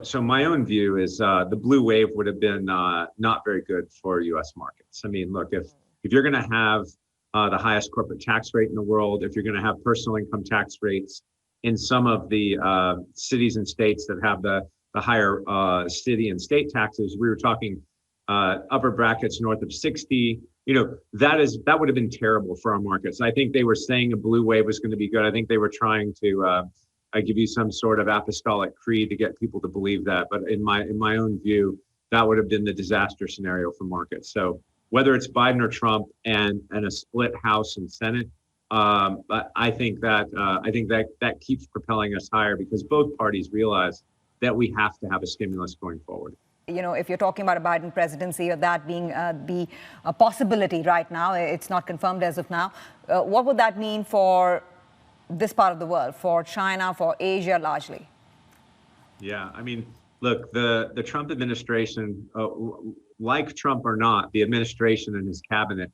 So my own view is the blue wave would have been not very good for U.S. markets. I mean, look, if you're going to have the highest corporate tax rate in the world, if you're going to have personal income tax rates in some of the cities and states that have the higher city and state taxes, we were talking upper brackets north of 60. That would have been terrible for our markets. I think they were saying a blue wave was going to be good. I think they were trying to I give you some sort of apostolic creed to get people to believe that. But in my own view, that would have been the disaster scenario for markets. So whether it's Biden or Trump and a split House and Senate, but I think that keeps propelling us higher because both parties realize that we have to have a stimulus going forward. If you're talking about a Biden presidency or that being the possibility right now, it's not confirmed as of now. What would that mean for this part of the world, for China, for Asia largely? Yeah, I mean, look, the Trump administration, like Trump or not, the administration and his cabinet,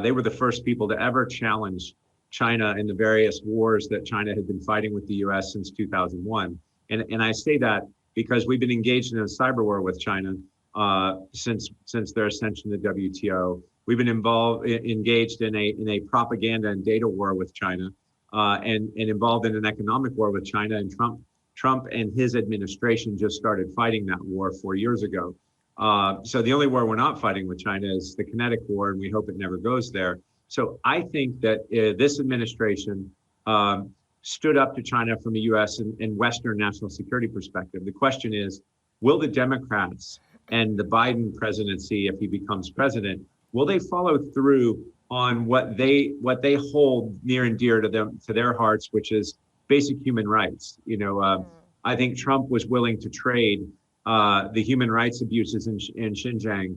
they were the first people to ever challenge China in the various wars that China had been fighting with the U.S. since 2001. And I say that because we've been engaged in a cyber war with China since their ascension to WTO. We've been engaged in a propaganda and data war with China. And involved in an economic war with China, and Trump and his administration just started fighting that war 4 years ago. So the only war we're not fighting with China is the kinetic war, and we hope it never goes there. So I think that this administration stood up to China from a U.S. and Western national security perspective. The question is, will the Democrats and the Biden presidency, if he becomes president, will they follow through on what they hold near and dear to their hearts, which is basic human rights? I think Trump was willing to trade the human rights abuses in Xinjiang,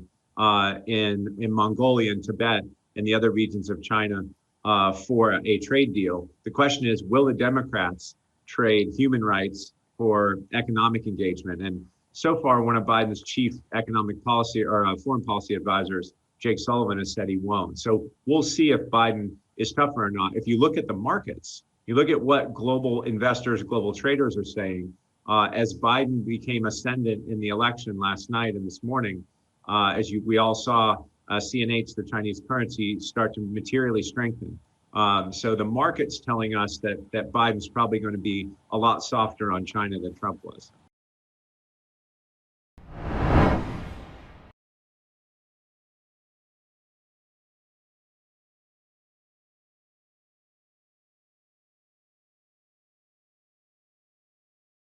in Mongolia and Tibet and the other regions of China for a trade deal. The question is, will the Democrats trade human rights for economic engagement? And so far, one of Biden's chief economic policy or foreign policy advisors, Jake Sullivan, has said he won't. So we'll see if Biden is tougher or not. If you look at the markets, you look at what global investors, global traders are saying, as Biden became ascendant in the election last night and this morning, we all saw CNH, the Chinese currency, start to materially strengthen. So the market's telling us that Biden's probably going to be a lot softer on China than Trump was.